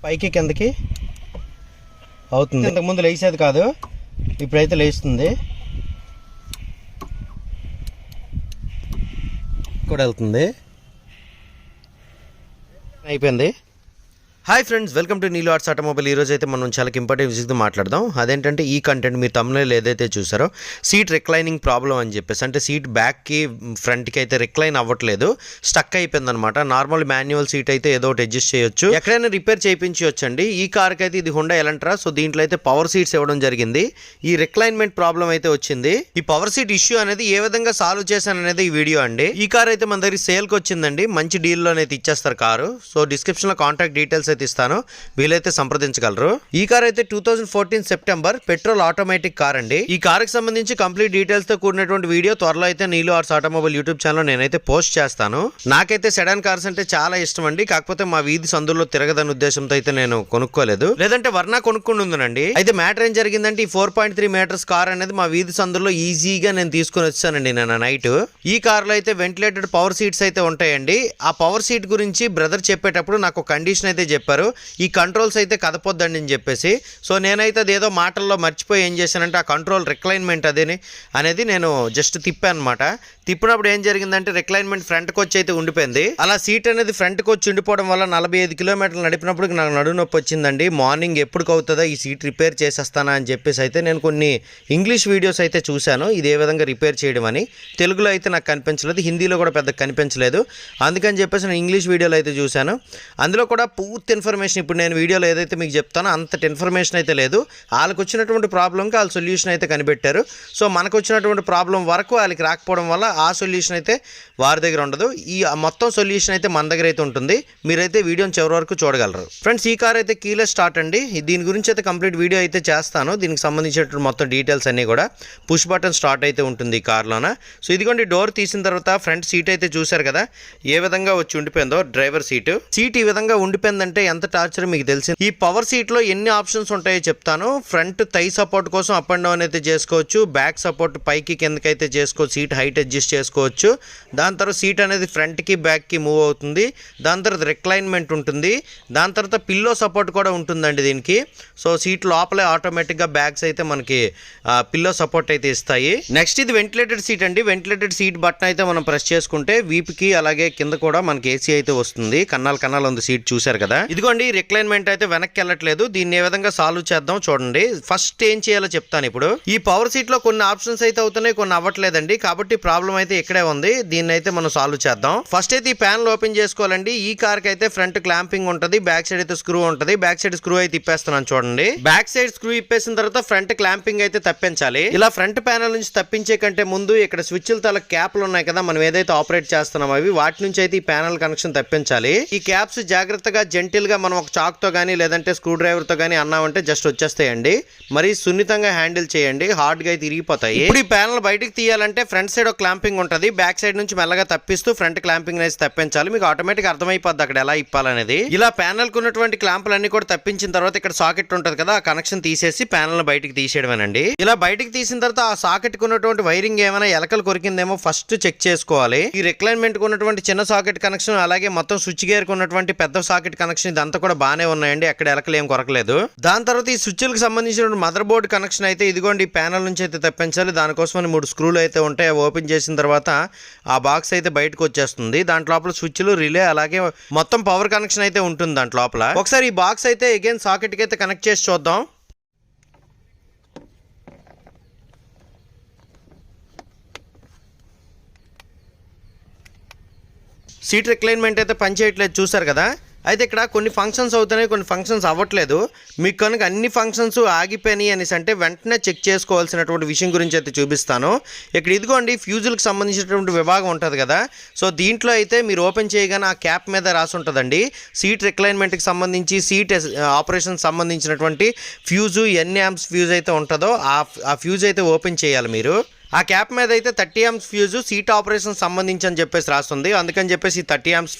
పైకి కిందకి అవుతుంది. ఇంతకుముందు లేచేది కాదు, ఇప్పుడైతే లేస్తుంది. కూడా వెళ్తుంది. అయిపోయింది. Hi friends, welcome to Neelu arts automobile. ఈరోజు అయితే మనం చాలా ఇంపార్టెంట్ విషయంతో మాట్లాడదాం. అదేంటంటే ఈ కంటెంట్ మీరు తమిళలో ఏదైతే చూసారో సీట్ రిక్లైనింగ్ ప్రాబ్లం అని చెప్పేసి, అంటే సీట్ బ్యాక్కి ఫ్రంట్కి అయితే రిక్లైన్ అవ్వట్లేదు, స్టక్ అయిపోయింది అనమాట. నార్మల్ మాన్యువల్ సీట్ అయితే ఏదో ఒకటి అడ్జస్ట్ చేయొచ్చు, ఎక్కడైనా రిపేర్ చేయించవచ్చు అండి. ఈ కార్కి అయితే ఇది హుండా ఎలంట్రా. సో దీంట్లో అయితే పవర్ సీట్స్ ఇవ్వడం జరిగింది. ఈ రిక్లైన్మెంట్ ప్రాబ్లం అయితే వచ్చింది. ఈ పవర్ సీట్ ఇష్యూ అనేది ఏ విధంగా సాల్వ్ చేశాను అనేది ఈ వీడియో అండి. ఈ కార్ అయితే మన దగ్గర సేల్కి వచ్చిందండి. మంచి డీల్లోనైతే ఇచ్చేస్తారు కారు. సో డిస్క్రిప్షన్లో కాంటాక్ట్ డీటెయిల్స్ అయితే ఇస్తాను, వీలైతే సంప్రదించగలరు. ఈ కార్ అయితే 2014 సెప్టెంబర్ పెట్రోల్ ఆటోమేటిక్ కార్ అండి. ఈ కార్ కి సంబంధించి కంప్లీట్ డీటెయిల్స్ తో కూడినటువంటి వీడియో త్వరలో అయితే నీలు ఆర్ట్స్ ఆటోమొబైల్ యూట్యూబ్ ఛానల్ నేనైతే పోస్ట్ చేస్తాను. నాకైతే సెడాన్ కార్స్ అంటే చాలా ఇష్టం అండి. కాకపోతే మా వీధి సందుల్లో తిరగదని ఉద్దేశంతో అయితే నేను కొనుక్కోలేదు, లేదంటే వర్ణ కొనుక్కొని ఉందనండి. అయితే మ్యాటర్ ఏం జరిగిందంటే ఈ 4.3 మీటర్స్ కార్ అనేది మా వీధి సందుల్లో ఈజీగా నేను తీసుకుని వచ్చానండి నేను నైట్. ఈ కార్ లో అయితే వెంటిలేటెడ్ పవర్ సీట్స్ అయితే ఉంటాయండి. ఆ పవర్ సీట్ గురించి బ్రదర్ చెప్పేటప్పుడు నాకు కండిషన్ అయితే చెప్పారు, ఈ కంట్రోల్స్ అయితే కదపొద్దండి అని చెప్పేసి. సో నేనైతే అదేదో మాటల్లో మర్చిపోయి ఏం చేశానంటే ఆ కంట్రోల్ రిక్లైన్మెంట్ అనేది నేను జస్ట్ తిప్పాను అనమాట. తిప్పినప్పుడు ఏం జరిగిందంటే రిక్లైన్మెంట్ ఫ్రంట్కి వచ్చి అయితే ఉండిపోయింది. అలా సీట్ అనేది ఫ్రంట్కి వచ్చి ఉండిపోవడం వల్ల 45 కిలోమీటర్లు నడిపినప్పుడు నాకు నడుము నొప్పి వచ్చిందండి. మార్నింగ్ ఎప్పుడు అవుతుందో ఈ సీట్ రిపేర్ చేసేస్తానా అని చెప్పేసి అయితే నేను కొన్ని ఇంగ్లీష్ వీడియోస్ అయితే చూశాను, ఇది ఏ విధంగా రిపేర్ చేయడం అని. తెలుగులో అయితే నాకు కనిపించలేదు, హిందీలో కూడా పెద్ద కనిపించలేదు. అందుకని చెప్పేసి నేను ఇంగ్లీష్ వీడియోలో అయితే చూశాను. అందులో కూడా పూర్తి ఇన్ఫర్మేషన్ ఇప్పుడు నేను వీడియోలో ఏదైతే మీకు చెప్తానో అంతటి ఇన్ఫర్మేషన్ అయితే లేదు. వాళ్ళకి వచ్చినటువంటి ప్రాబ్లంకి వాళ్ళు సొల్యూషన్ అయితే కనిపెట్టారు. సో మనకు వచ్చినటువంటి ప్రాబ్లం వరకు వాళ్ళకి రాకపోవడం వల్ల ఆ సొల్యూషన్ అయితే వారి దగ్గర ఉండదు. ఈ మొత్తం సొల్యూషన్ అయితే మన దగ్గర అయితే ఉంటుంది. మీరైతే వీడియోని చివరి వరకు చూడగలరు. ఫ్రెండ్స్, ఈ కార్ అయితే కీలెస్ స్టార్ట్ అండి. దీని గురించి అయితే కంప్లీట్ వీడియో అయితే చేస్తాను. దీనికి సంబంధించినటువంటి మొత్తం డీటెయిల్స్ అన్నీ కూడా. పుష్ బటన్ స్టార్ట్ అయితే ఉంటుంది ఈ కార్లోన. సో ఇదిగోండి, డోర్ తీసిన తర్వాత ఫ్రంట్ సీట్ అయితే చూశారు కదా ఏ విధంగా వచ్చి ఉండిపోయిందో. డ్రైవర్ సీట్ ఈ విధంగా ఉండిపోయిందంటే ఎంత టార్చర్ మీకు తెలిసింది. ఈ పవర్ సీట్ లో ఎన్ని ఆప్షన్స్ ఉంటాయో చెప్తాను. ఫ్రంట్ థై సపోర్ట్ కోసం అప్ అండ్ డౌన్ అయితే చేసుకోవచ్చు, బ్యాక్ సపోర్ట్ పైకి కిందకి అయితే చేసుకోవచ్చు, సీట్ హైట్ అడ్జస్ట్ చేసుకోవచ్చు. దాని తర్వాత సీట్ అనేది ఫ్రంట్ కి బ్యాక్ కి మూవ్ అవుతుంది. దాని తర్వాత రిక్లైన్మెంట్ ఉంటుంది. దాని తర్వాత పిల్లో సపోర్ట్ కూడా ఉంటుందండి దీనికి. సో సీట్ లోపలే ఆటోమేటిక్ గా బ్యాగ్స్ అయితే మనకి పిల్లో సపోర్ట్ అయితే ఇస్తాయి. నెక్స్ట్ ఇది వెంటిలేటెడ్ సీట్ అండి. వెంటిలేటెడ్ సీట్ బటన్ అయితే మనం ప్రెస్ చేసుకుంటే వీపుకి అలాగే కింద కూడా మనకి ఏసీ అయితే వస్తుంది. కన్నాలు ఉంది సీట్, చూసారు కదా. ఇదిగోండి రిక్లైన్మెంట్ అయితే వెనక్కి వెళ్ళట్లేదు. దీన్ని ఏ విధంగా సాల్వ్ చేద్దాం చూడండి. ఫస్ట్ ఏం చేయాలో చెప్తాను ఇప్పుడు. ఈ పవర్ సీట్ లో కొన్ని ఆప్షన్స్ అయితే అవుతున్నాయి, కొన్ని అవ్వట్లేదండి. కాబట్టి ప్రాబ్లం అయితే ఇక్కడే ఉంది. దీన్ని అయితే మనం సాల్వ్ చేద్దాం. ఫస్ట్ అయితే ఈ ప్యానల్ ఓపెన్ చేసుకోవాలండి. ఈ కార్ కి అయితే ఫ్రంట్ క్లాంపింగ్ ఉంటుంది, బ్యాక్ సైడ్ అయితే స్క్రూ ఉంటుంది. బ్యాక్ సైడ్ స్క్రూ అయితే ఇప్పేస్తున్నాను చూడండి. బ్యాక్ సైడ్ స్క్రూ ఇప్పేసిన తర్వాత ఫ్రంట్ క్లాంపింగ్ అయితే తప్పించాలి. ఇలా ఫ్రంట్ ప్యానల్ నుంచి తప్పించే కంటే ముందు ఇక్కడ స్విచ్ల తల క్యాప్లు ఉన్నాయి కదా మనం ఏదైతే ఆపరేట్ చేస్తున్నాం అవి, వాటి నుంచి అయితే ఈ ప్యానల్ కనెక్షన్ తప్పించాలి. ఈ క్యాప్స్ జాగ్రత్తగా జెంటిల్ గా మనం ఒక చాక్ తో గానీ లేదంటే స్క్రూ డ్రైవర్ తో గానీ అన్నామంటే జస్ట్ వచ్చేస్తాయండి. మరి సున్నితంగా హ్యాండిల్ చేయండి, హార్డ్ గా అయితే ఇరిగిపోతాయి. ఇప్పుడు ఈ ప్యానల్ బయటకు తీయాలంటే ఫ్రంట్ సైడ్ ఒక క్లాంపింగ్ ఉంటుంది, బ్యాక్ సైడ్ నుంచి మెల్లగా తప్పిస్తూ ఫ్రంట్ క్లాంపింగ్ అనేది తప్పించాలి. మీకు ఆటోమేటిక్ అర్థమైపోద్ది అక్కడ ఎలా ఇప్పాలనేది. ఇలా ప్యానల్ కు ఉన్నటువంటి క్లాంపులు అన్ని కూడా తప్పించిన తర్వాత ఇక్కడ సాకెట్ ఉంటుంది కదా, ఆ కనెక్షన్ తీసేసి ప్యానల్ బయటకు తీసేయడమేనండి. ఇలా బయటకు తీసిన తర్వాత ఆ సాకెట్ కు ఉన్నటువంటి వైరింగ్ ఏమైనా ఎలకలు కొరికిందేమో ఫస్ట్ చెక్ చేసుకోవాలి. ఈ రిక్లైన్మెంట్ కు ఉన్నటువంటి చిన్న సాకెట్ కనెక్షన్ అలాగే మొత్తం స్విచ్ గేర్ కు ఉన్నటువంటి పెద్ద సాకెట్ కనెక్షన్ ఇదంతా కూడా బాగానే ఉన్నాయండి, అక్కడ ఎలకలు ఏం కొరకలేదు. దాని తర్వాత ఈ స్విచ్లకు సంబంధించిన మదర్ బోర్డ్ కనెక్షన్ అయితే ఇదిగోండి ప్యానల్ నుంచి అయితే తప్పించాలి. దానికోసం 3 స్క్రూలు అయితే ఉంటాయి. అవి ఓపెన్ చేసిన తర్వాత ఆ బాక్స్ అయితే బయటకు వచ్చేస్తుంది. దాంట్లో లోపల స్విచ్లు, రిలే అలాగే మొత్తం పవర్ కనెక్షన్ అయితే ఉంటుంది దాంట్లో లోపల. ఒకసారి ఈ బాక్స్ అయితే అగైన్ సాకెట్ కి అయితే కనెక్ట్ చేసి చూద్దాం. సీట్ రిక్లైన్మెంట్ అయితే పనిచేయట్లేదు, చూసారు కదా. అయితే ఇక్కడ కొన్ని ఫంక్షన్స్ అవుతున్నాయి, కొన్ని ఫంక్షన్స్ అవ్వట్లేదు. మీకు కనుక అన్ని ఫంక్షన్స్ ఆగిపోయినాయి అనేసి అంటే వెంటనే చెక్ చేసుకోవాల్సినటువంటి విషయం గురించి అయితే చూపిస్తాను. ఇక్కడ ఇదిగోండి ఫ్యూజులకు సంబంధించినటువంటి విభాగం ఉంటుంది కదా. సో దీంట్లో అయితే మీరు ఓపెన్ చేయగానే ఆ క్యాప్ మీద రాసి ఉంటుందండి సీట్ రిక్లైన్మెంట్కి సంబంధించి, సీట్ ఆపరేషన్ సంబంధించినటువంటి ఫ్యూజు ఎన్ని యాంప్స్ ఫ్యూజ్ అయితే ఉంటుందో ఆ ఫ్యూజ్ అయితే ఓపెన్ చేయాలి మీరు. ఆ క్యాప్ మీద అయితే 30 amps ఫ్యూజు సీట్ ఆపరేషన్ సంబంధించి అని చెప్పేసి రాస్తుంది. అందుకని చెప్పేసి 30 amps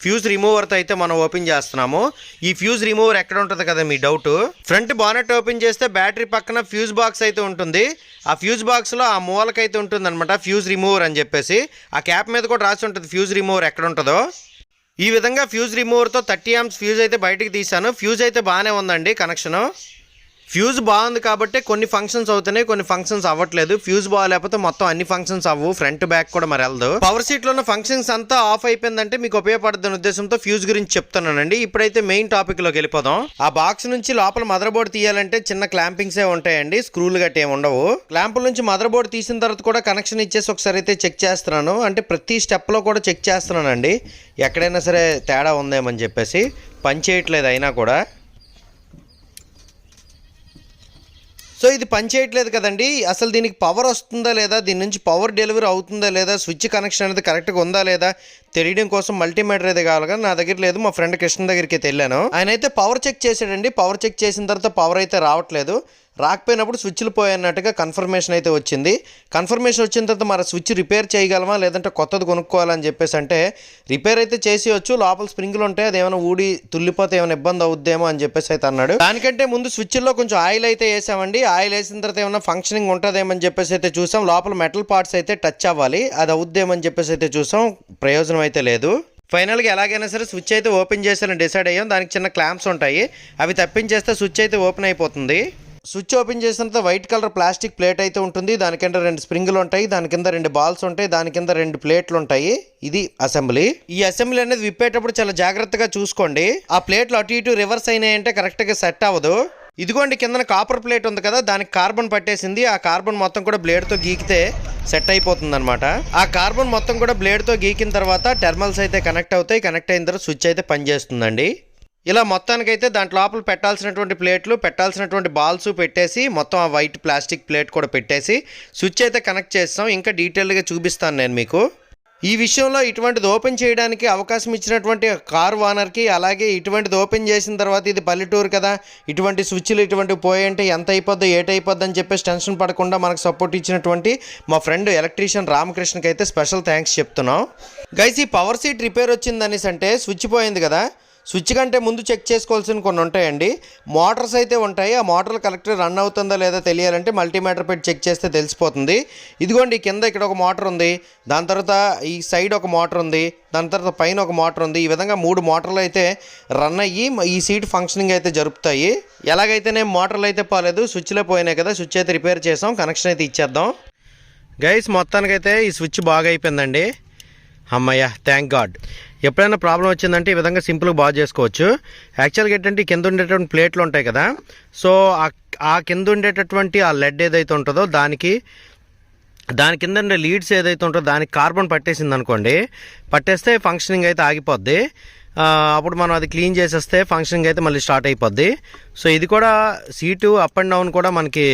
ఫ్యూజ్ రిమూవర్తో అయితే మనం ఓపెన్ చేస్తున్నాము. ఈ ఫ్యూజ్ రిమూవర్ ఎక్కడ ఉంటుంది కదా మీ డౌట్. ఫ్రంట్ బానెట్ ఓపెన్ చేస్తే బ్యాటరీ పక్కన ఫ్యూజ్ బాక్స్ అయితే ఉంటుంది. ఆ ఫ్యూజ్ బాక్స్లో ఆ మూలకైతే ఉంటుంది అనమాట ఫ్యూజ్ రిమూవర్ అని చెప్పేసి. ఆ క్యాప్ మీద కూడా రాసి ఉంటుంది ఫ్యూజ్ రిమూవర్ ఎక్కడ ఉంటుందో. ఈ విధంగా ఫ్యూజ్ రిమూవర్తో 30 amps ఫ్యూజ్ అయితే బయటికి తీసాను. ఫ్యూజ్ అయితే బాగానే ఉందండి కనెక్షను. ఫ్యూజ్ బాగుంది కాబట్టి కొన్ని ఫంక్షన్స్ అవుతున్నాయి, కొన్ని ఫంక్షన్స్ అవ్వట్లేదు. ఫ్యూజ్ బాగాలేకపోతే మొత్తం అన్ని ఫంక్షన్స్ అవ్వు, ఫ్రంట్ బ్యాక్ కూడా మరి వెళ్ళదు. పవర్ సీట్లో ఉన్న ఫంక్షన్స్ అంతా ఆఫ్ అయిపోయిందంటే మీకు ఉపయోగపడుతున్న ఉద్దేశంతో ఫ్యూజ్ గురించి చెప్తున్నానండి. ఇప్పుడైతే మెయిన్ టాపిక్ లోకి వెళ్ళిపోదాం. ఆ బాక్స్ నుంచి లోపల మదర్ బోర్డ్ తీయాలంటే చిన్న క్లాంపింగ్సే ఉంటాయండి, స్క్రూలు గట్టి ఏమి ఉండవు. క్లాంపుల నుంచి మదర్ బోర్డ్ తీసిన తర్వాత కూడా కనెక్షన్ ఇచ్చేసి ఒకసారి అయితే చెక్ చేస్తున్నాను. అంటే ప్రతి స్టెప్లో కూడా చెక్ చేస్తున్నానండి, ఎక్కడైనా సరే తేడా ఉందేమని చెప్పేసి. పని చేయట్లేదు అయినా కూడా. సో ఇది పని చేయట్లేదు కదండి, అసలు దీనికి పవర్ వస్తుందా లేదా, దీని నుంచి పవర్ డెలివరీ అవుతుందా లేదా, స్విచ్ కనెక్షన్ అనేది కరెక్ట్గా ఉందా లేదా తెలియడం కోసం మల్టీమీటర్ అయితే కావాలి కదా, నా దగ్గర లేదు. మా ఫ్రెండ్ కృష్ణ దగ్గరికి అయితే వెళ్ళాను. ఆయన అయితే పవర్ చెక్ చేసాడండి. పవర్ చెక్ చేసిన తర్వాత పవర్ అయితే రావట్లేదు. రాకపోయినప్పుడు స్విచ్లు పోయన్నట్టుగా కన్ఫర్మేషన్ అయితే వచ్చింది. కన్ఫర్మేషన్ వచ్చిన తర్వాత మరి స్విచ్ రిపేర్ చేయగలమా లేదంటే కొత్తది కొనుక్కోవాలని చెప్పేసి అంటే రిపేర్ అయితే చేసేయచ్చు, లోపల స్ప్రింగ్లు ఉంటాయి, అది ఏమైనా ఊడి తుల్లిపోతే ఏమైనా ఇబ్బంది అవుద్దేమో అని చెప్పేసి అయితే అన్నాడు. దానికంటే ముందు స్విచ్ల్లో కొంచెం ఆయిల్ అయితే వేసామండి. ఆయిల్ వేసిన తర్వాత ఏమైనా ఫంక్షనింగ్ ఉంటుందేమని చెప్పేసి అయితే చూసాం. లోపల మెటల్ పార్ట్స్ అయితే టచ్ అవ్వాలి, అది అవుద్దేమని చెప్పేసి అయితే చూసాం. ప్రయోజనం అయితే లేదు. ఫైనల్గా ఎలాగైనా సరే స్విచ్ అయితే ఓపెన్ చేసానని డిసైడ్ అయ్యాం. దానికి చిన్న క్లాంప్స్ ఉంటాయి, అవి తప్పించేస్తే స్విచ్ అయితే ఓపెన్ అయిపోతుంది. స్విచ్ ఓపెన్ చేసిన తర్వాత వైట్ కలర్ ప్లాస్టిక్ ప్లేట్ అయితే ఉంటుంది. దాని కింద 2 స్ప్రింగులు ఉంటాయి, దాని కింద 2 బాల్స్ ఉంటాయి, దాని కింద 2 ప్లేట్లు ఉంటాయి. ఇది అసెంబ్లీ. ఈ అసెంబ్లీ అనేది విప్పేటప్పుడు చాలా జాగ్రత్తగా చూసుకోండి. ఆ ప్లేట్లు అటు ఇటు రివర్స్ అయినాయంటే కరెక్ట్గా సెట్ అవ్వదు. ఇదిగోండి కింద కాపర్ ప్లేట్ ఉంది కదా, దానికి కార్బన్ పట్టేసింది. ఆ కార్బన్ మొత్తం కూడా బ్లేడ్తో గీకితే సెట్ అయిపోతుంది అనమాట. ఆ కార్బన్ మొత్తం కూడా బ్లేడ్తో గీకిన తర్వాత టెర్మినల్స్ అయితే కనెక్ట్ అవుతాయి. కనెక్ట్ అయిన తర్వాత స్విచ్ అయితే పనిచేస్తుందండి. ఇలా మొత్తానికైతే దాంట్ లోపల పెట్టాల్సినటువంటి ప్లేట్లు, పెట్టాల్సినటువంటి బాల్స్ పెట్టేసి మొత్తం ఆ వైట్ ప్లాస్టిక్ ప్లేట్ కూడా పెట్టేసి స్విచ్ అయితే కనెక్ట్ చేస్తాం. ఇంకా డీటెయిల్గా చూపిస్తాను నేను మీకు. ఈ విషయంలో ఇటువంటిది ఓపెన్ చేయడానికి అవకాశం ఇచ్చినటువంటి కార్ ఓనర్కి, అలాగే ఇటువంటిది ఓపెన్ చేసిన తర్వాత ఇది పల్లెటూరు కదా, ఇటువంటి స్విచ్లు ఇటువంటివి పోయంటే ఎంత అయిపోద్దో ఏటైపోద్దో అని చెప్పేసి టెన్షన్ పడకుండా మనకు సపోర్ట్ ఇచ్చినటువంటి మా ఫ్రెండ్ ఎలక్ట్రీషియన్ రామకృష్ణకి అయితే స్పెషల్ థ్యాంక్స్ చెప్తున్నాం. గైస్ ఈ పవర్ సీట్ రిపేర్ వచ్చిందనేసి అంటే స్విచ్ పోయింది కదా, స్విచ్ కంటే ముందు చెక్ చేసుకోవాల్సిన కొన్ని ఉంటాయండి. మోటార్స్ అయితే ఉంటాయి. ఆ మోటార్ కరెక్ట్గా రన్ అవుతుందా లేదా తెలియాలంటే మల్టీమీటర్ పెట్టి చెక్ చేస్తే తెలిసిపోతుంది. ఇదిగోండి కింద ఇక్కడ ఒక మోటార్ ఉంది, దాని తర్వాత ఈ సైడ్ ఒక మోటార్ ఉంది, దాని తర్వాత పైన ఒక మోటార్ ఉంది. ఈ విధంగా 3 మోటార్లు అయితే రన్ అయ్యి ఈ సీట్ ఫంక్షనింగ్ అయితే జరుపుతాయి. ఎలాగైతేనే మోటార్లు అయితే పోలేదు, స్విచ్లే పోయినాయి కదా, స్విచ్ అయితే రిపేర్ చేసాం, కనెక్షన్ అయితే ఇచ్చేద్దాం. గైస్ మొత్తానికైతే ఈ స్విచ్ బాగా అయిపోయిందండి. అమ్మయ్య, థ్యాంక్ గాడ్. ఎప్పుడైనా ప్రాబ్లం వచ్చిందంటే ఈ విధంగా సింపుల్గా బాగా చేసుకోవచ్చు. యాక్చువల్గా ఏంటంటే కింద ఉండేటటువంటి ప్లేట్లు ఉంటాయి కదా, సో ఆ కింద ఉండేటటువంటి ఆ లెడ్ ఏదైతే ఉంటుందో దాని కింద ఉండే లీడ్స్ ఏదైతే ఉంటుందో దానికి కార్బన్ పట్టేసింది అనుకోండి, పట్టేస్తే ఫంక్షనింగ్ అయితే ఆగిపోద్ది. అప్పుడు మనం అది క్లీన్ చేసేస్తే ఫంక్షనింగ్ అయితే మళ్ళీ స్టార్ట్ అయిపోద్ది. సో ఇది కూడా సీటు అప్ అండ్ డౌన్ కూడా మనకి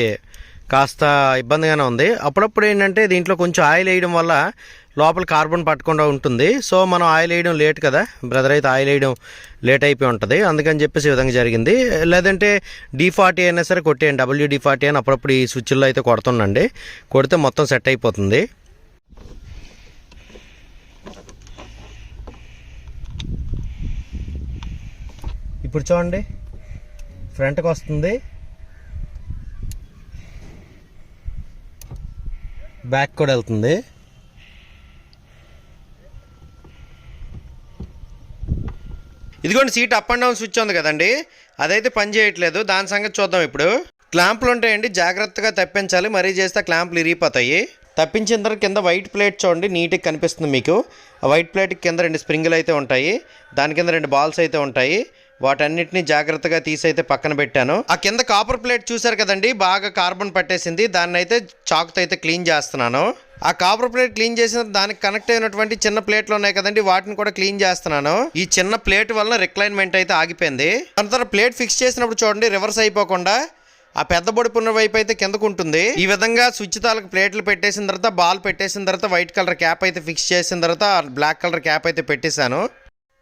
కాస్త ఇబ్బందిగానే ఉంది. అప్పుడప్పుడు ఏంటంటే దీంట్లో కొంచెం ఆయిల్ వేయడం వల్ల లోపల కార్బన్ పట్టకుండా ఉంటుంది. సో మనం ఆయిల్ వేయడం లేట్ కదా, బ్రదర్ అయితే ఆయిల్ వేయడం లేట్ అయిపోయి ఉంటుంది, అందుకని చెప్పేసి ఈ విధంగా జరిగింది. లేదంటే D40 అయినా సరే కొట్టేయండి, WD-40 అని అప్పుడప్పుడు ఈ స్విచ్ల్లో అయితే కొడుతుండండి, కొడితే మొత్తం సెట్ అయిపోతుంది. ఇప్పుడు చూడండి ఫ్రంట్కి వస్తుంది, బ్యాక్ కూడా వెళ్తుంది. ఇదిగోండి seat up and down switch ఉంది కదండి, అదైతే పని చేయట్లేదు. దాని సంగతి చూద్దాం ఇప్పుడు. క్లాంపులు ఉంటాయండి, జాగ్రత్తగా తప్పించాలి, మరీ చేస్తే క్లాంపులు ఇరిగిపోతాయి. తప్పించిన తర్వాత కింద వైట్ ప్లేట్ చూడండి, నీట్గా కనిపిస్తుంది మీకు. ఆ వైట్ ప్లేట్ కింద 2 స్ప్రింగులు అయితే ఉంటాయి, దాని కింద 2 బాల్స్ అయితే ఉంటాయి. వాటన్నిటిని జాగ్రత్తగా తీసి అయితే పక్కన పెట్టాను. ఆ కింద కాపర్ ప్లేట్ చూసారు కదండి, బాగా కార్బన్ పట్టేసింది, దాన్ని అయితే చాకుతో అయితే క్లీన్ చేస్తున్నాను. ఆ కాపర్ ప్లేట్ క్లీన్ చేసిన దానికి కనెక్ట్ అయినటువంటి చిన్న ప్లేట్లు ఉన్నాయి కదండి, వాటిని కూడా క్లీన్ చేస్తున్నాను. ఈ చిన్న ప్లేట్ వల్ల రిక్లైన్మెంట్ అయితే ఆగిపోయింది. దాని తర్వాత ప్లేట్ ఫిక్స్ చేసినప్పుడు చూడండి రివర్స్ అయిపోకుండా ఆ పెద్ద బొడుపున్న వైపు అయితే కిందకు ఉంటుంది. ఈ విధంగా స్విచ్ తాలకు ప్లేట్లు పెట్టేసిన తర్వాత, బాల్ పెట్టేసిన తర్వాత, వైట్ కలర్ క్యాప్ అయితే ఫిక్స్ చేసిన తర్వాత బ్లాక్ కలర్ క్యాప్ అయితే పెట్టేశాను.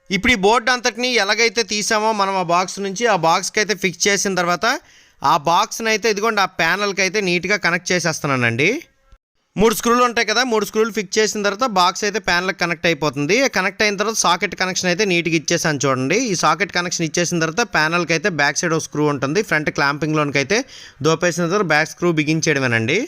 ఇప్పుడు ఈ బోర్డు అంతటిని ఎలాగైతే తీసామో మనం ఆ బాక్స్ నుంచి, ఆ బాక్స్కి అయితే ఫిక్స్ చేసిన తర్వాత ఆ బాక్స్ని అయితే ఇదిగోండి ఆ ప్యానల్కి అయితే నీట్గా కనెక్ట్ చేసేస్తున్నానండి. 3 స్క్రూలు ఉంటాయి కదా, 3 స్క్రూలు ఫిక్స్ చేసిన తర్వాత బాక్స్ అయితే ప్యానల్కి కనెక్ట్ అయిపోతుంది. కనెక్ట్ అయిన తర్వాత సాకెట్ కనెక్షన్ అయితే నీట్గా ఇచ్చేసాను చూడండి. ఈ సాకెట్ కనెక్షన్ ఇచ్చేసిన తర్వాత ప్యానల్కి అయితే బ్యాక్ సైడ్ ఒక స్క్రూ ఉంటుంది, ఫ్రంట్ క్లాంపింగ్లోనికి అయితే దోపేసిన తర్వాత బ్యాక్ స్క్రూ బిగించేయడమేనండి.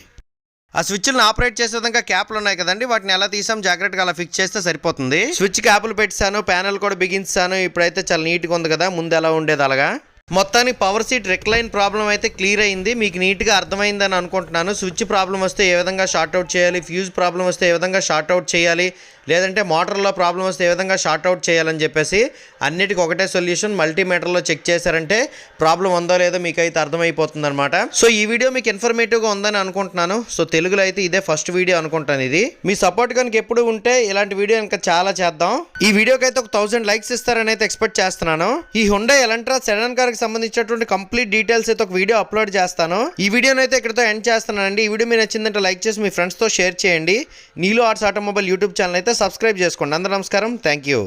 ఆ స్విచ్లను ఆపరేట్ చేసే విధంగా క్యాప్లు ఉన్నాయి కదండి, వాటిని ఎలా తీసాం జాగ్రత్తగా అలా ఫిక్స్ చేస్తే సరిపోతుంది. స్విచ్ క్యాప్లు పెట్టాను, ప్యానెల్ కూడా బిగించాను. ఇప్పుడైతే చాలా నీట్గా ఉంది కదా, ముందు ఎలా ఉండేది అలాగా. మొత్తానికి పవర్ సీట్ రెక్లైన్ ప్రాబ్లం అయితే క్లియర్ అయింది. మీకు నీట్గా అర్థమైందని అనుకుంటున్నాను. స్విచ్ ప్రాబ్లం వస్తే ఏ విధంగా షార్ట్అవుట్ చేయాలి, ఫ్యూజ్ ప్రాబ్లం వస్తే ఏ విధంగా షార్ట్అవుట్ చేయాలి, లేదంటే మోటార్లో ప్రాబ్లం వస్తే ఏ విధంగా షార్ట్అవుట్ చేయాలని చెప్పేసి అన్నిటికీ ఒకటే సొల్యూషన్. మల్టీమీటర్లో చెక్ చేశారంటే ప్రాబ్లం ఉందో లేదో మీకు అయితే అర్థమైపోతుంది అనమాట. సో ఈ వీడియో మీకు ఇన్ఫర్మేటివ్గా ఉందని అనుకుంటున్నాను. సో తెలుగులో అయితే ఇదే ఫస్ట్ వీడియో అనుకుంటాను. ఇది మీ సపోర్ట్ కనుక ఎప్పుడు ఉంటే ఇలాంటి వీడియో ఇంకా చాలా చేద్దాం. ఈ వీడియోకి అయితే ఒక 1000 లైక్స్ ఇస్తారని అయితే ఎక్స్పెక్ట్ చేస్తున్నాను. ఈ హుండై ఎలంట్రా సెడాన్ కార్ కి సంబంధించినటువంటి కంప్లీట్ డీటెయిల్స్ అయితే ఒక వీడియో అప్లోడ్ చేస్తాను. ఈ వీడియోని అయితే ఇక్కడతో ఎండ్ చేస్తున్నానండి. ఈ వీడియో మీకు నచ్చిందంటే లైక్ చేసి మీ ఫ్రెండ్స్తో షేర్ చేయండి. నీలు ఆర్ట్స్ ఆటోమొబైల్ యూట్యూబ్ ఛానల్ అయితే సబ్స్క్రైబ్ చేసుకోండి. అందరూ నమస్కారం, థ్యాంక్ యూ.